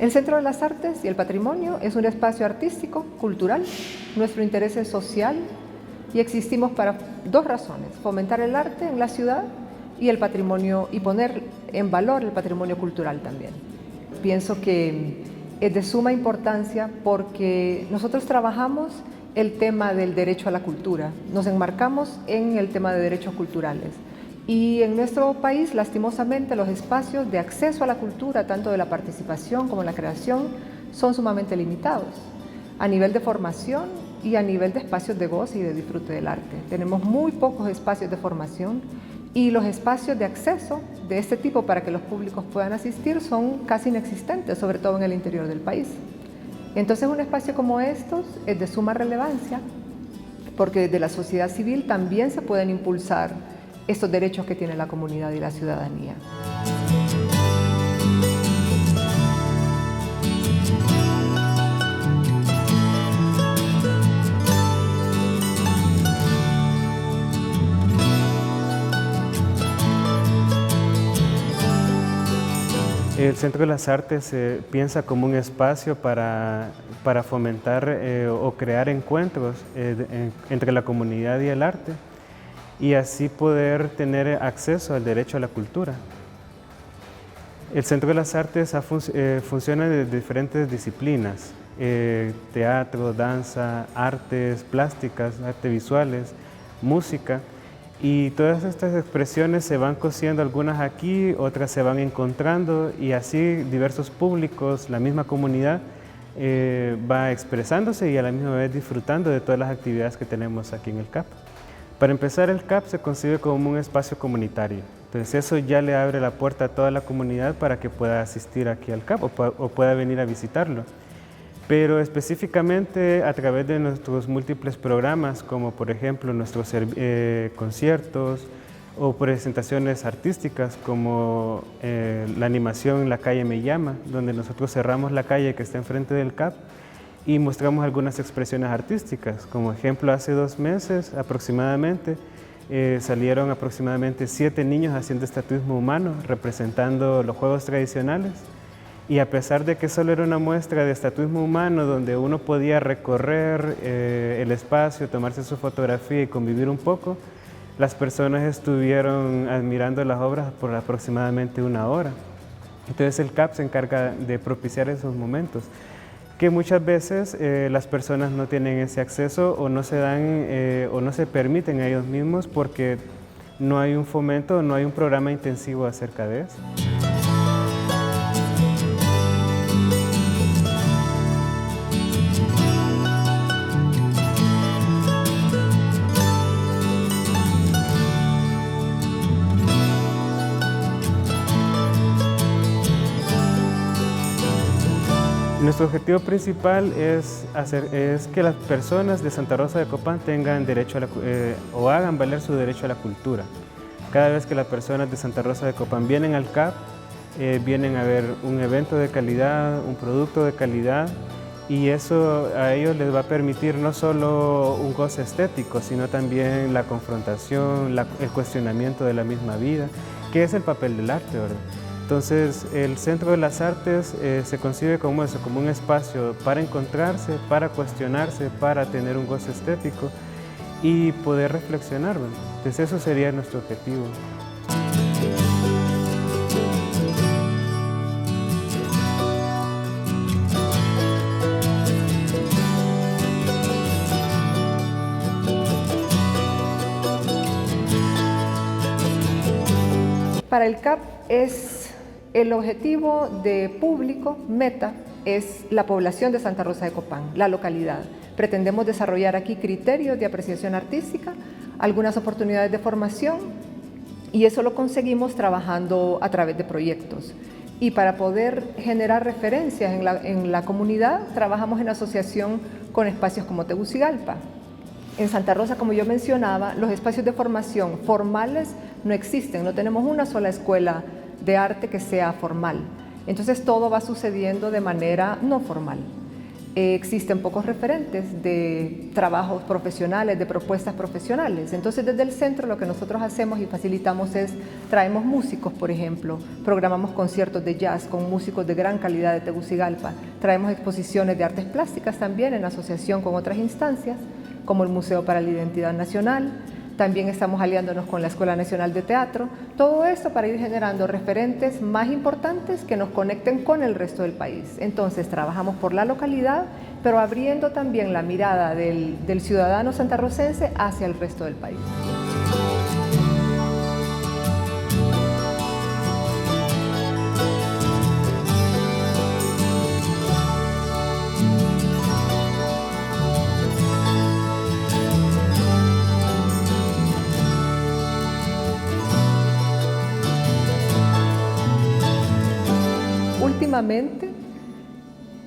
El Centro de las Artes y el Patrimonio es un espacio artístico, cultural. Nuestro interés es social y existimos para dos razones: fomentar el arte en la ciudad y el patrimonio, y poner en valor el patrimonio cultural también. Pienso que es de suma importancia porque nosotros trabajamos el tema del derecho a la cultura, nos enmarcamos en el tema de derechos culturales. Y en nuestro país, lastimosamente, los espacios de acceso a la cultura, tanto de la participación como la creación, son sumamente limitados a nivel de formación y a nivel de espacios de goce y de disfrute del arte. Tenemos muy pocos espacios de formación y los espacios de acceso de este tipo para que los públicos puedan asistir son casi inexistentes, sobre todo en el interior del país. Entonces, un espacio como estos es de suma relevancia porque desde la sociedad civil también se pueden impulsar estos derechos que tiene la comunidad y la ciudadanía. El Centro de las Artes se piensa como un espacio para fomentar o crear encuentros entre la comunidad y el arte, y así poder tener acceso al derecho a la cultura. El Centro de las Artes funciona de diferentes disciplinas: teatro, danza, artes plásticas, artes visuales, música, y todas estas expresiones se van cosiendo, algunas aquí, otras se van encontrando, y así diversos públicos, la misma comunidad va expresándose y a la misma vez disfrutando de todas las actividades que tenemos aquí en el CAP. Para empezar, el CAP se concibe como un espacio comunitario. Entonces eso ya le abre la puerta a toda la comunidad para que pueda asistir aquí al CAP o pueda venir a visitarlo. Pero específicamente a través de nuestros múltiples programas, como por ejemplo nuestros conciertos o presentaciones artísticas, como la animación La Calle Me Llama, donde nosotros cerramos la calle que está enfrente del CAP y mostramos algunas expresiones artísticas. Como ejemplo, hace 2 meses aproximadamente salieron aproximadamente 7 niños haciendo estatuismo humano, representando los juegos tradicionales. Y a pesar de que solo era una muestra de estatuismo humano donde uno podía recorrer el espacio, tomarse su fotografía y convivir un poco, las personas estuvieron admirando las obras por aproximadamente 1 hora. Entonces el CAP se encarga de propiciar esos momentos, que muchas veces las personas no tienen ese acceso o no se dan o no se permiten a ellos mismos porque no hay un fomento, no hay un programa intensivo acerca de eso. Nuestro objetivo principal es que las personas de Santa Rosa de Copán tengan derecho a o hagan valer su derecho a la cultura. Cada vez que las personas de Santa Rosa de Copán vienen al CAP, vienen a ver un evento de calidad, un producto de calidad, y eso a ellos les va a permitir no solo un goce estético, sino también la confrontación, el cuestionamiento de la misma vida, que es el papel del arte, ¿verdad? Entonces, el Centro de las Artes se concibe como eso, como un espacio para encontrarse, para cuestionarse, para tener un goce estético y poder reflexionar, ¿verdad? Entonces, eso sería nuestro objetivo. Para el CAP el objetivo de público, meta, es la población de Santa Rosa de Copán, la localidad. Pretendemos desarrollar aquí criterios de apreciación artística, algunas oportunidades de formación, y eso lo conseguimos trabajando a través de proyectos. Y para poder generar referencias en la comunidad, trabajamos en asociación con espacios como Tegucigalpa. En Santa Rosa, como yo mencionaba, los espacios de formación formales no existen, no tenemos una sola escuela de arte que sea formal. Entonces todo va sucediendo de manera no formal. existen pocos referentes de trabajos profesionales, de propuestas profesionales. Entonces, desde el centro lo que nosotros hacemos y facilitamos es, traemos músicos, por ejemplo, programamos conciertos de jazz con músicos de gran calidad de Tegucigalpa, traemos exposiciones de artes plásticas también en asociación con otras instancias, como el Museo para la Identidad Nacional. También estamos aliándonos con la Escuela Nacional de Teatro. Todo esto para ir generando referentes más importantes que nos conecten con el resto del país. Entonces, trabajamos por la localidad, pero abriendo también la mirada del ciudadano santarrocense hacia el resto del país. Últimamente,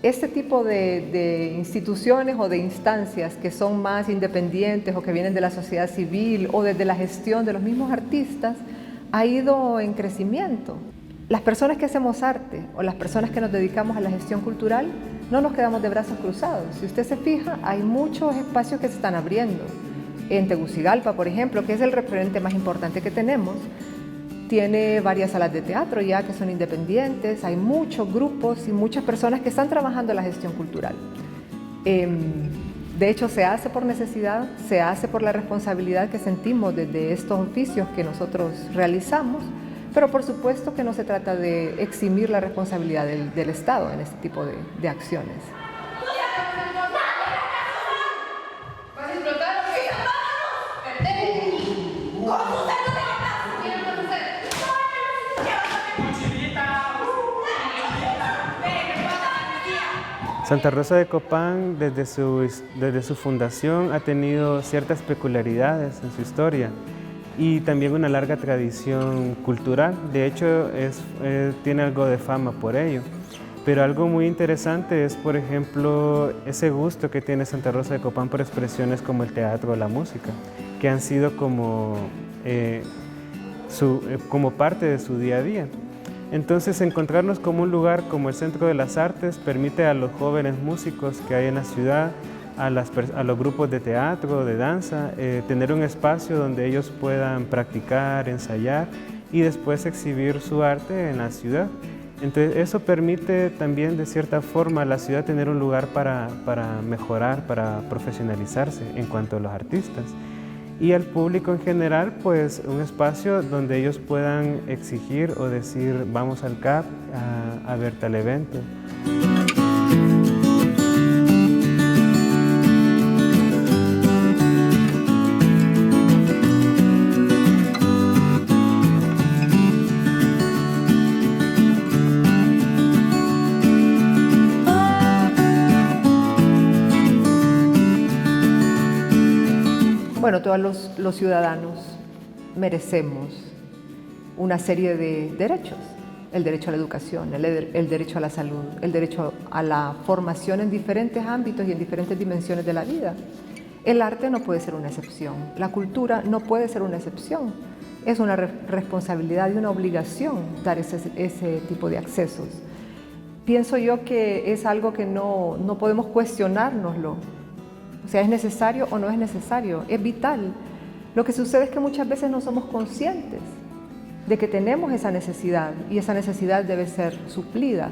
este tipo de instituciones o de instancias que son más independientes o que vienen de la sociedad civil o desde la gestión de los mismos artistas ha ido en crecimiento. Las personas que hacemos arte o las personas que nos dedicamos a la gestión cultural no nos quedamos de brazos cruzados. Si usted se fija, hay muchos espacios que se están abriendo. En Tegucigalpa, por ejemplo, que es el referente más importante que tenemos, tiene varias salas de teatro ya que son independientes, hay muchos grupos y muchas personas que están trabajando en la gestión cultural. De hecho, se hace por necesidad, se hace por la responsabilidad que sentimos desde estos oficios que nosotros realizamos, pero por supuesto que no se trata de eximir la responsabilidad del Estado en este tipo de acciones. Santa Rosa de Copán, desde su fundación, ha tenido ciertas peculiaridades en su historia y también una larga tradición cultural. De hecho, tiene algo de fama por ello. Pero algo muy interesante es, por ejemplo, ese gusto que tiene Santa Rosa de Copán por expresiones como el teatro o la música, que han sido como parte de su día a día. Entonces, encontrarnos como un lugar como el Centro de las Artes permite a los jóvenes músicos que hay en la ciudad, a los grupos de teatro, de danza, tener un espacio donde ellos puedan practicar, ensayar y después exhibir su arte en la ciudad. Entonces, eso permite también, de cierta forma, a la ciudad tener un lugar para mejorar, para profesionalizarse en cuanto a los artistas. Y al público en general, pues un espacio donde ellos puedan exigir o decir, vamos al CAP a ver tal evento. Bueno, todos los ciudadanos merecemos una serie de derechos. El derecho a la educación, el derecho a la salud, el derecho a la formación en diferentes ámbitos y en diferentes dimensiones de la vida. El arte no puede ser una excepción, la cultura no puede ser una excepción. Es una responsabilidad y una obligación dar ese tipo de accesos. Pienso yo que es algo que no podemos cuestionárnoslo. O sea, ¿es necesario o no es necesario? Es vital. Lo que sucede es que muchas veces no somos conscientes de que tenemos esa necesidad y esa necesidad debe ser suplida.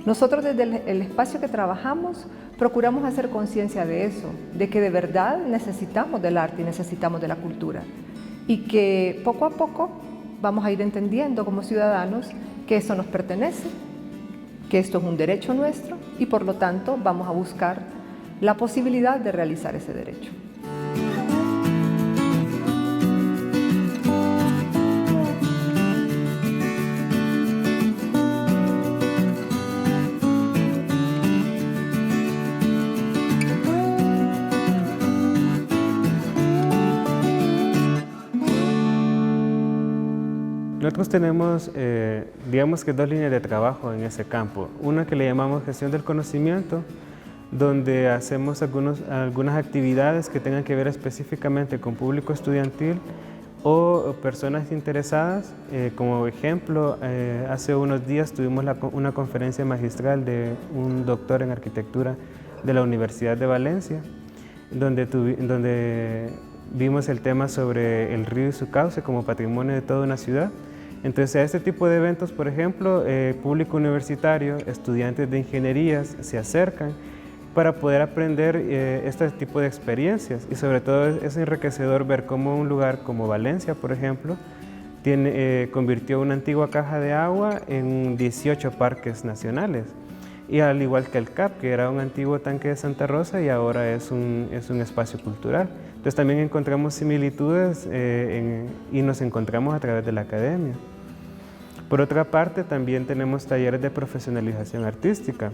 Nosotros desde el espacio que trabajamos procuramos hacer conciencia de eso, de que de verdad necesitamos del arte y necesitamos de la cultura y que poco a poco vamos a ir entendiendo como ciudadanos que eso nos pertenece, que esto es un derecho nuestro y por lo tanto vamos a buscar la posibilidad de realizar ese derecho. Nosotros tenemos, digamos que dos líneas de trabajo en ese campo. Una que le llamamos gestión del conocimiento, donde hacemos algunas actividades que tengan que ver específicamente con público estudiantil o personas interesadas. Como ejemplo, hace unos días tuvimos una conferencia magistral de un doctor en arquitectura de la Universidad de Valencia, donde vimos el tema sobre el río y su cauce como patrimonio de toda una ciudad. Entonces, a este tipo de eventos, por ejemplo, público universitario, estudiantes de ingenierías se acercan para poder aprender este tipo de experiencias, y sobre todo es enriquecedor ver cómo un lugar como Valencia, por ejemplo, convirtió una antigua caja de agua en 18 parques nacionales, y al igual que el CAP, que era un antiguo tanque de Santa Rosa y ahora es un espacio cultural. Entonces también encontramos similitudes y nos encontramos a través de la academia. Por otra parte, también tenemos talleres de profesionalización artística.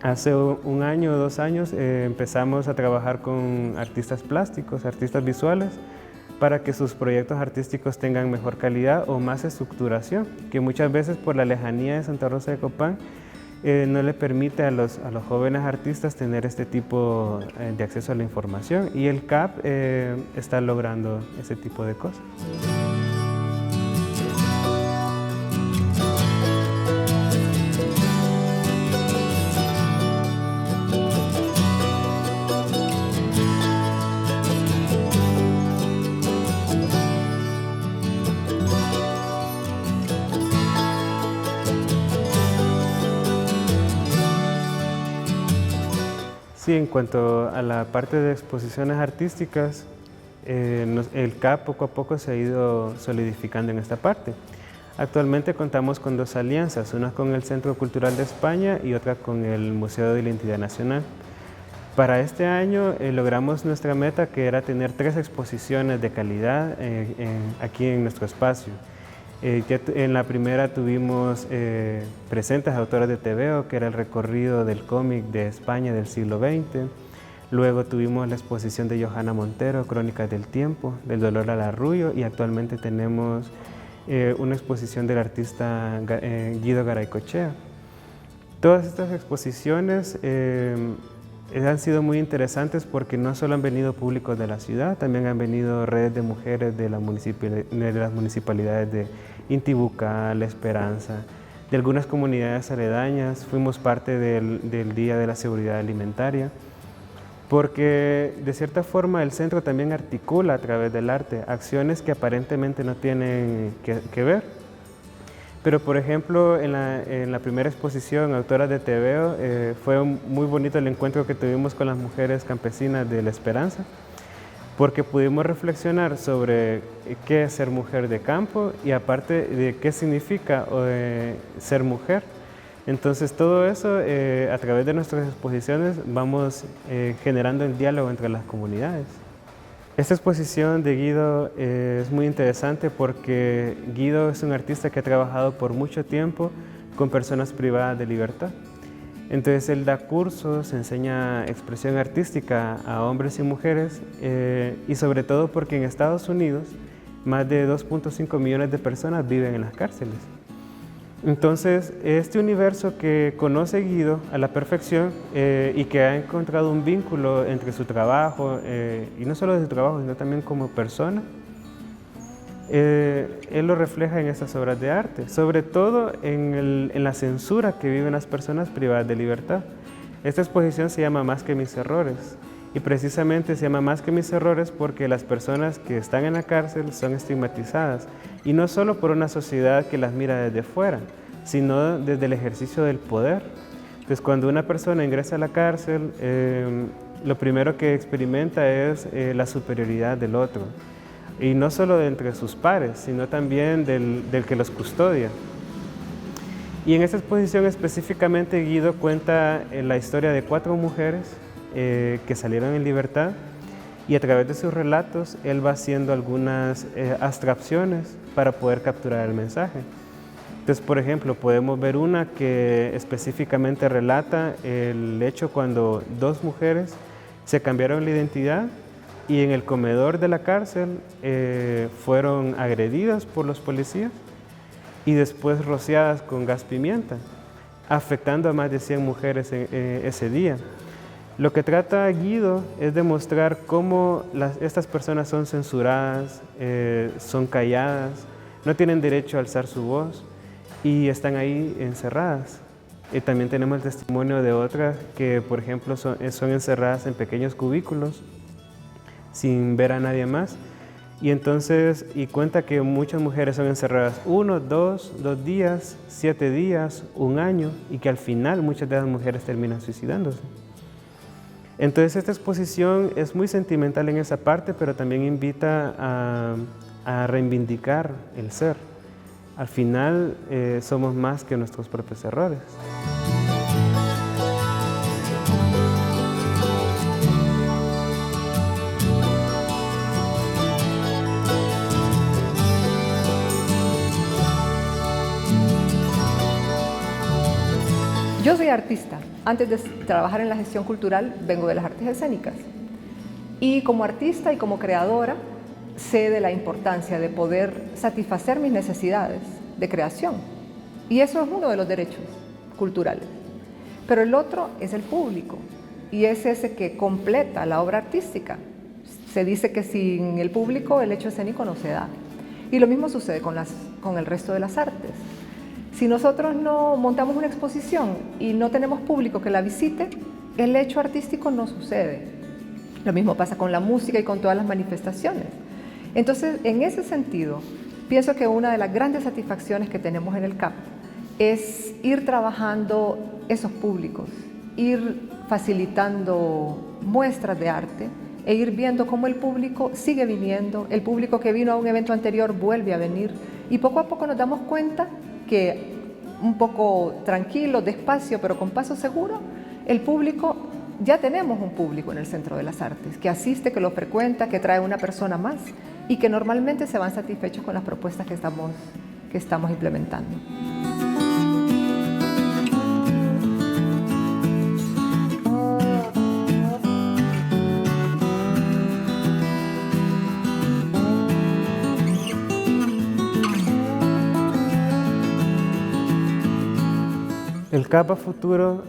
Hace un año o 2 años empezamos a trabajar con artistas plásticos, artistas visuales, para que sus proyectos artísticos tengan mejor calidad o más estructuración, que muchas veces por la lejanía de Santa Rosa de Copán no le permite a los jóvenes artistas tener este tipo de acceso a la información, y el CAP está logrando ese tipo de cosas. Sí, en cuanto a la parte de exposiciones artísticas, el CAP poco a poco se ha ido solidificando en esta parte. Actualmente contamos con 2 alianzas, una con el Centro Cultural de España y otra con el Museo de la Identidad Nacional. Para este año logramos nuestra meta, que era tener 3 exposiciones de calidad aquí en nuestro espacio. En la primera tuvimos presentes autores de TVO, que era el recorrido del cómic de España del siglo XX. Luego tuvimos la exposición de Johanna Montero, Crónicas del Tiempo, del dolor al arrullo, y actualmente tenemos una exposición del artista Guido Garaycochea. Todas estas exposiciones han sido muy interesantes porque no solo han venido públicos de la ciudad, también han venido redes de mujeres de las municipalidades de Intibucá, La Esperanza, de algunas comunidades aledañas. Fuimos parte del Día de la Seguridad Alimentaria, porque de cierta forma el centro también articula a través del arte acciones que aparentemente no tienen que ver. Pero por ejemplo, en la primera exposición, Autoras de TVO, fue muy bonito el encuentro que tuvimos con las mujeres campesinas de La Esperanza, porque pudimos reflexionar sobre qué es ser mujer de campo y aparte de qué significa ser mujer. Entonces todo eso, a través de nuestras exposiciones, vamos generando el diálogo entre las comunidades. Esta exposición de Guido es muy interesante porque Guido es un artista que ha trabajado por mucho tiempo con personas privadas de libertad. Entonces él da cursos, enseña expresión artística a hombres y mujeres, y sobre todo porque en Estados Unidos más de 2.5 millones de personas viven en las cárceles. Entonces, este universo que conoce Guido a la perfección y que ha encontrado un vínculo entre su trabajo, y no solo de su trabajo, sino también como persona, él lo refleja en estas obras de arte, sobre todo en la censura que viven las personas privadas de libertad. Esta exposición se llama Más que mis errores, y precisamente se llama Más que mis errores porque las personas que están en la cárcel son estigmatizadas, y no solo por una sociedad que las mira desde fuera, sino desde el ejercicio del poder. Entonces, cuando una persona ingresa a la cárcel, lo primero que experimenta es la superioridad del otro, y no solo de entre sus pares, sino también del que los custodia. Y en esta exposición específicamente Guido cuenta la historia de 4 mujeres que salieron en libertad, y a través de sus relatos él va haciendo algunas abstracciones para poder capturar el mensaje. Entonces, por ejemplo, podemos ver una que específicamente relata el hecho cuando 2 mujeres se cambiaron la identidad y en el comedor de la cárcel fueron agredidas por los policías y después rociadas con gas pimienta, afectando a más de 100 mujeres ese día. Lo que trata Guido es demostrar cómo estas personas son censuradas, son calladas, no tienen derecho a alzar su voz y están ahí encerradas. También tenemos el testimonio de otras que, por ejemplo, son encerradas en pequeños cubículos sin ver a nadie más. Y cuenta que muchas mujeres son encerradas 1, 2 días, 7 días, 1 año, y que al final muchas de las mujeres terminan suicidándose. Entonces esta exposición es muy sentimental en esa parte, pero también invita a reivindicar el ser. Al final somos más que nuestros propios errores. Yo soy artista. Antes de trabajar en la gestión cultural, vengo de las artes escénicas. Y como artista y como creadora, sé de la importancia de poder satisfacer mis necesidades de creación. Y eso es uno de los derechos culturales. Pero el otro es el público, y es ese que completa la obra artística. Se dice que sin el público el hecho escénico no se da. Y lo mismo sucede con el resto de las artes. Si nosotros no montamos una exposición y no tenemos público que la visite, el hecho artístico no sucede. Lo mismo pasa con la música y con todas las manifestaciones. Entonces, en ese sentido, pienso que una de las grandes satisfacciones que tenemos en el CAP es ir trabajando esos públicos, ir facilitando muestras de arte e ir viendo cómo el público sigue viniendo, el público que vino a un evento anterior vuelve a venir, y poco a poco nos damos cuenta que un poco tranquilo, despacio, pero con paso seguro, el público, ya tenemos un público en el Centro de las Artes, que asiste, que lo frecuenta, que trae una persona más y que normalmente se van satisfechos con las propuestas que estamos implementando. El CAP a futuro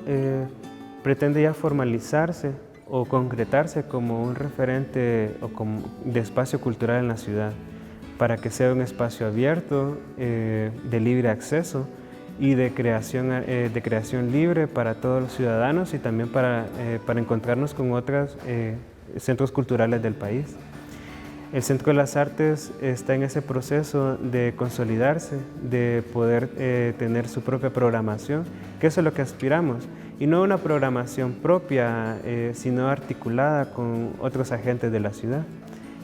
pretende ya formalizarse o concretarse como un referente de espacio cultural en la ciudad, para que sea un espacio abierto, de libre acceso y de creación libre para todos los ciudadanos, y también para encontrarnos con otros centros culturales del país. El Centro de las Artes está en ese proceso de consolidarse, de poder tener su propia programación, que eso es lo que aspiramos, y no una programación propia, sino articulada con otros agentes de la ciudad.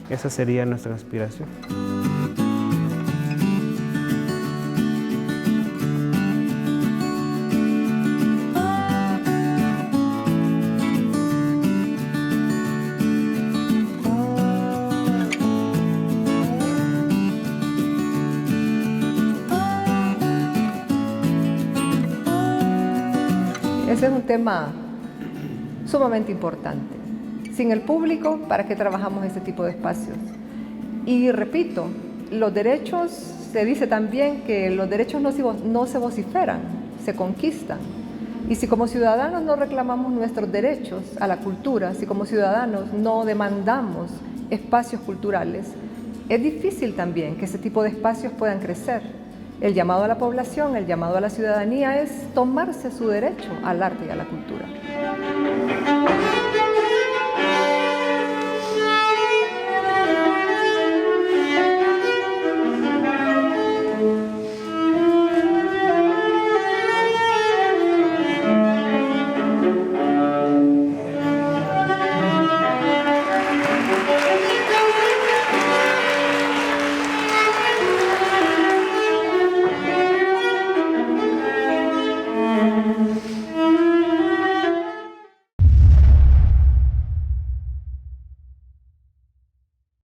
Esa sería nuestra aspiración. Ese es un tema sumamente importante. Sin el público, ¿para qué trabajamos este tipo de espacios? Y repito, los derechos, se dice también que los derechos no se vociferan, se conquistan. Y si como ciudadanos no reclamamos nuestros derechos a la cultura, si como ciudadanos no demandamos espacios culturales, es difícil también que ese tipo de espacios puedan crecer. El llamado a la población, el llamado a la ciudadanía es tomarse su derecho al arte y a la cultura.